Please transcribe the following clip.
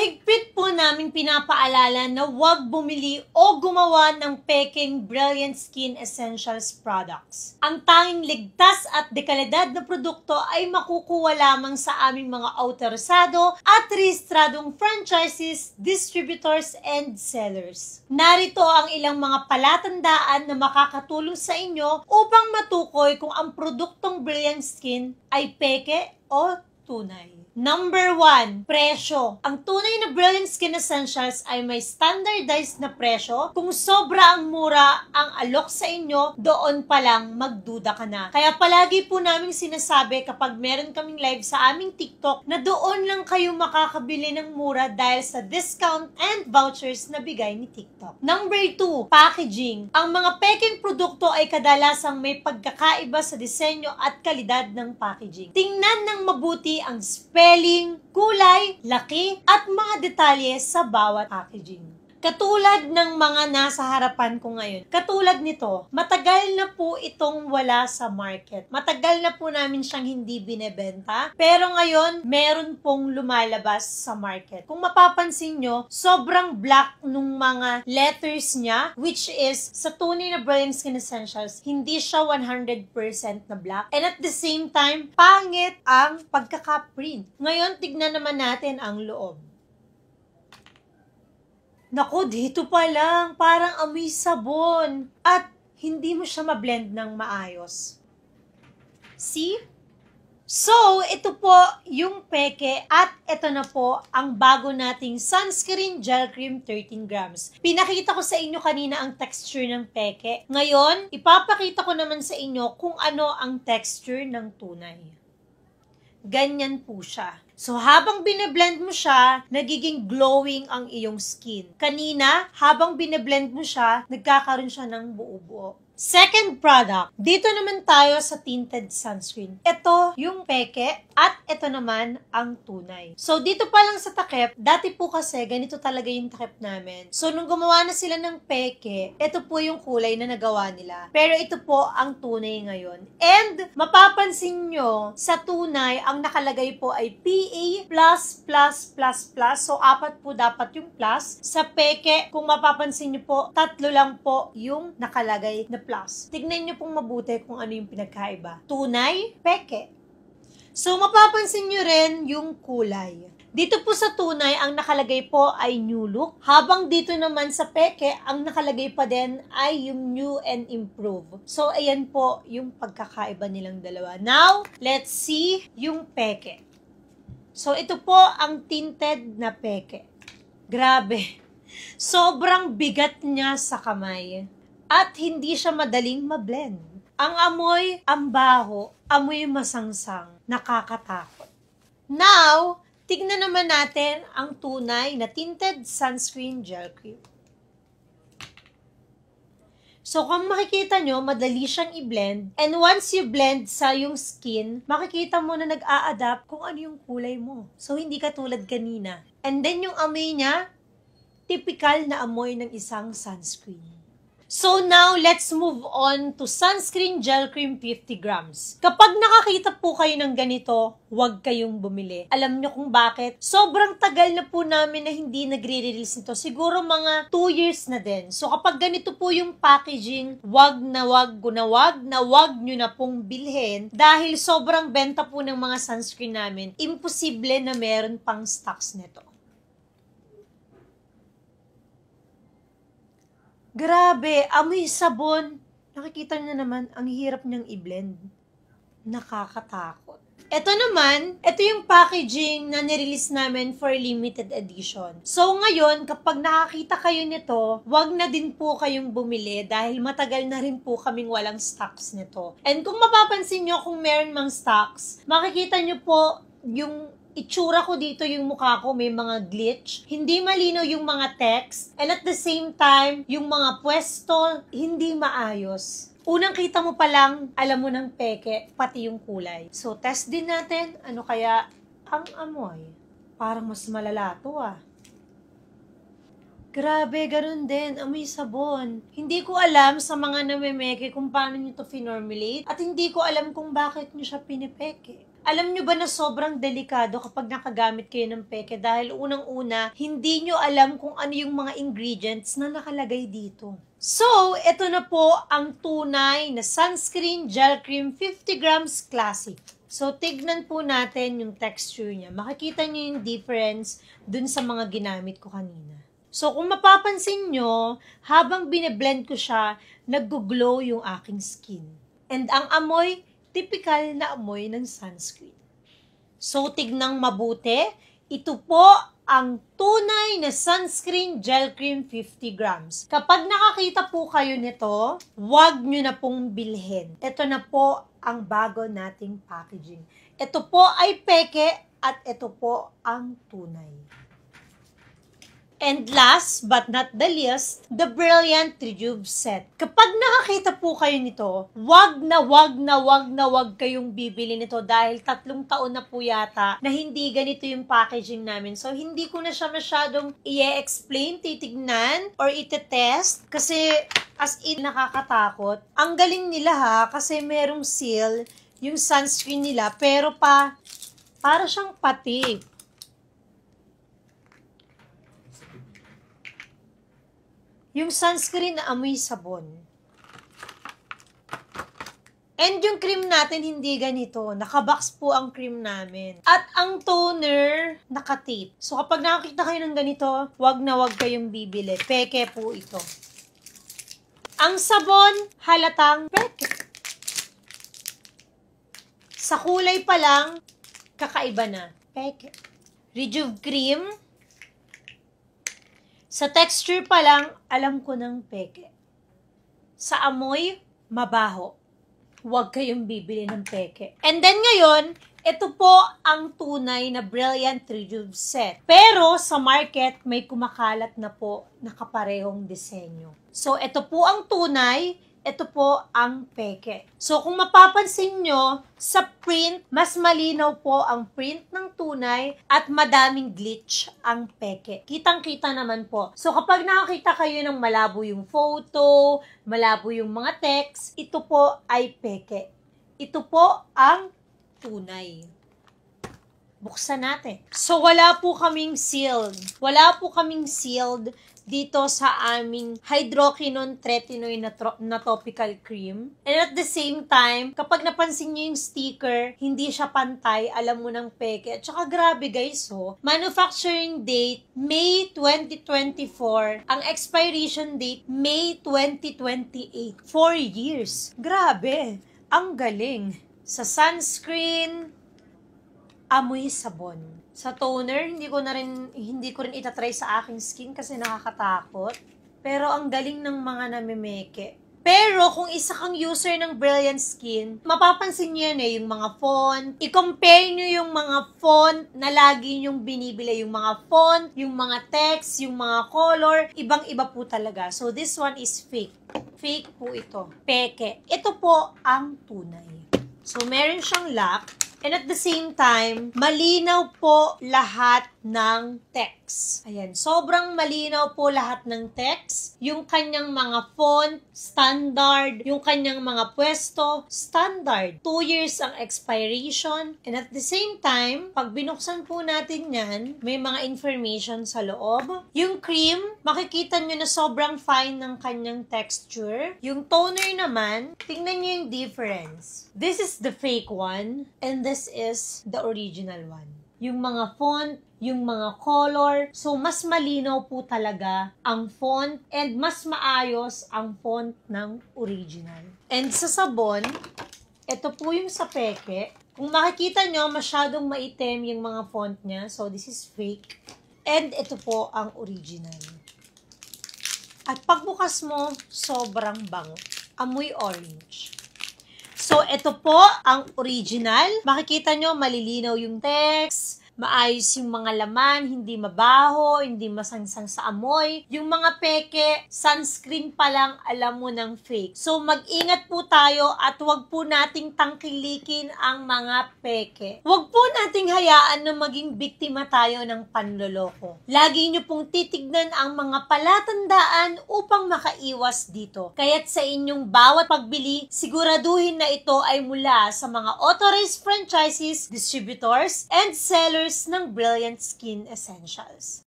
Mahigpit po namin pinapaalala na huwag bumili o gumawa ng peking Brilliant Skin Essentials products. Ang tanging ligtas at dekalidad na produkto ay makukuha lamang sa aming mga autorisado at rehistradong franchises, distributors, and sellers. Narito ang ilang mga palatandaan na makakatulong sa inyo upang matukoy kung ang produktong Brilliant Skin ay peke o tunay. Number 1, presyo. Ang tunay na Brilliant Skin Essentials ay may standardized na presyo. Kung sobra ang mura ang alok sa inyo, doon pa lang magduda ka na. Kaya palagi po namin sinasabi kapag meron kaming live sa aming TikTok na doon lang kayo makakabili ng mura dahil sa discount and vouchers na bigay ni TikTok. Number 2, packaging. Ang mga peking produkto ay kadalasang may pagkakaiba sa disenyo at kalidad ng packaging. Tingnan ng mabuti ang spelling, kulay, laki, at mga detalye sa bawat packaging. Katulad ng mga nasa harapan ko ngayon. Katulad nito, matagal na po itong wala sa market. Matagal na po namin siyang hindi binebenta. Pero ngayon, meron pong lumalabas sa market. Kung mapapansin nyo, sobrang black nung mga letters niya, which is, sa tunay na Brilliant Skin Essentials, hindi siya 100% na black. And at the same time, pangit ang pagkaka-print. Ngayon, tignan naman natin ang loob. Naku, dito pa lang, parang amoy sabon. At hindi mo siya mablend ng maayos. See? So, ito po yung peke at ito na po ang bago nating sunscreen gel cream 13 grams. Pinakita ko sa inyo kanina ang texture ng peke. Ngayon, ipapakita ko naman sa inyo kung ano ang texture ng tunay. Ganyan po siya. So, habang bine-blend mo siya, nagiging glowing ang iyong skin. Kanina, habang bine-blend mo siya, nagkakaroon siya ng buo-buo. Second product, dito naman tayo sa tinted sunscreen. Ito yung peke at ito naman ang tunay. So, dito pa lang sa takip, dati po kasi ganito talaga yung takip namin. So, nung gumawa na sila ng peke, ito po yung kulay na nagawa nila. Pero ito po ang tunay ngayon. And, mapapansin nyo, sa tunay, ang nakalagay po ay PA+++++. So, 4 po dapat yung plus. Sa peke, kung mapapansin nyo po, 3 lang po yung nakalagay na plus. Tignan nyo pong mabuti kung ano yung pinagkaiba. Tunay, peke. So, mapapansin nyo rin yung kulay. Dito po sa tunay, ang nakalagay po ay new look. Habang dito naman sa peke, ang nakalagay pa din ay yung new and improve. So, ayan po yung pagkakaiba nilang dalawa. Now, let's see yung peke. So, ito po ang tinted na peke. Grabe. Sobrang bigat niya sa kamay. At hindi siya madaling mablend. Ang amoy, ang baho, amoy masangsang, nakakatakot. Now, tignan naman natin ang tunay na tinted sunscreen gel cream. So, kung makikita nyo, madali siyang i-blend. And once you blend sa yung skin, makikita mo na nag-a-adapt kung ano yung kulay mo. So, hindi katulad kanina. And then, yung amoy niya, typical na amoy ng isang sunscreen. So now, let's move on to sunscreen gel cream 50 grams. Kapag nakakita po kayo ng ganito, huwag kayong bumili. Alam nyo kung bakit? Sobrang tagal na po namin na hindi nagre-release nito. Siguro mga 2 years na din. So kapag ganito po yung packaging, wag na wag nyo na pong bilhin dahil sobrang benta po ng mga sunscreen namin. Imposible na meron pang stocks nito. Grabe, amoy sabon. Nakikita nyo naman, ang hirap niyang i-blend. Nakakatakot. Ito naman, ito yung packaging na nirelease namin for limited edition. So ngayon, kapag nakakita kayo nito, wag na din po kayong bumili dahil matagal na rin po kaming walang stocks nito. And kung mapapansin nyo kung meron mang stocks, makikita nyo po yung itsura ko dito, yung mukha ko, may mga glitch. Hindi malinaw yung mga text. And at the same time, yung mga pwesto, hindi maayos. Unang kita mo pa lang, alam mo ng peke, pati yung kulay. So, test din natin, ano kaya ang amoy. Parang mas malala to ah. Grabe, ganun din, amoy sabon. Hindi ko alam sa mga namemeke kung paano nyo to finormulate at hindi ko alam kung bakit nyo siya pinipeke. Alam nyo ba na sobrang delikado kapag nakagamit kayo ng peke dahil unang-una, hindi nyo alam kung ano yung mga ingredients na nakalagay dito. So, ito na po ang tunay na sunscreen gel cream 50 grams classic. So, tignan po natin yung texture niya. Makikita nyo yung difference dun sa mga ginamit ko kanina. So, kung mapapansin nyo, habang bine-blend ko siya, nag-glow yung aking skin. And ang amoy, typical na amoy ng sunscreen. So, tignang mabuti. Ito po ang tunay na sunscreen gel cream 50 grams. Kapag nakakita po kayo nito, huwag nyo na pong bilhin. Ito na po ang bago nating packaging. Ito po ay peke at ito po ang tunay. And last but not the least, the Brilliant Rejuve Set. Kapag nakakita po kayo nito, wag na kayong bibili nito dahil 3 taon na po yata na hindi ganito yung packaging namin. So, hindi ko na siya masyadong i-explain, titignan, or ite-test kasi as in nakakatakot. Ang galing nila ha, kasi merong seal yung sunscreen nila, pero para siyang pati. Yung sunscreen na amoy sabon. And yung cream natin hindi ganito. Nakabox po ang cream namin. At ang toner, nakatape. So kapag nakakita kayo ng ganito, wag na wag kayong bibili. Peke po ito. Ang sabon, halatang peke. Sa kulay pa lang, kakaiba na. Peke. Rejuve cream. Sa texture pa lang, alam ko ng peke. Sa amoy, mabaho. Huwag kayong bibili ng peke. And then ngayon, ito po ang tunay na Brilliant Rejuve Set. Pero sa market, may kumakalat na po na kaparehong disenyo. So, ito po ang tunay. Ito po ang peke. So, kung mapapansin nyo, sa print, mas malinaw po ang print ng tunay at madaming glitch ang peke. Kitang-kita naman po. So, kapag nakakita kayo ng malabo yung photo, malabo yung mga text, ito po ay peke. Ito po ang tunay. Buksan natin. So, wala po kaming sealed. Wala po kaming sealed dito sa aming hydroquinone tretinoin na topical cream. And at the same time, kapag napansin nyo yung sticker, hindi siya pantay, alam mo ng peke. At saka grabe guys, manufacturing date, May 2024. Ang expiration date, May 2028. 4 years. Grabe. Ang galing. Sa sunscreen, amoy sabon. Sa toner, hindi ko rin itatry sa aking skin kasi nakakatakot. Pero ang galing ng mga namimeke. Pero kung isa kang user ng Brilliant Skin, mapapansin niyo yan yung mga font. I-compare niyo yung mga font na lagi niyong binibili. Yung mga font, yung mga text, yung mga color. Ibang-iba po talaga. So this one is fake. Fake po ito. Peke. Ito po ang tunay. So meron siyang lock. And at the same time, malinaw po lahat ng text. Ayan, sobrang malinaw po lahat ng text. Yung kanyang mga font, standard. Yung kanyang mga pwesto, standard. 2 years ang expiration. And at the same time, pag binuksan po natin yan, may mga information sa loob. Yung cream, makikita nyo na sobrang fine ng kanyang texture. Yung toner naman, tingnan nyo yung difference. This is the fake one, and this is the original one. Yung mga font, yung mga color, so mas malinaw po talaga ang font and mas maayos ang font ng original. And sa sabon, ito po yung sa peke. Kung makikita nyo, masyadong maitim yung mga font niya, so this is fake. And ito po ang original. At pagbukas mo, sobrang bango. Amoy orange. So, ito po ang original. Makikita nyo, malilinaw yung text, maayos yung mga laman, hindi mabaho, hindi masangsang sa amoy. Yung mga peke, sunscreen pa lang alam mo ng fake. So mag-ingat po tayo at wag po nating tangkilikin ang mga peke. Wag po nating hayaan na maging biktima tayo ng panloloko. Lagi nyo pong titignan ang mga palatandaan upang makaiwas dito. Kaya't sa inyong bawat pagbili, siguraduhin na ito ay mula sa mga authorized franchises, distributors, and sellers ng Brilliant Skin Essentials.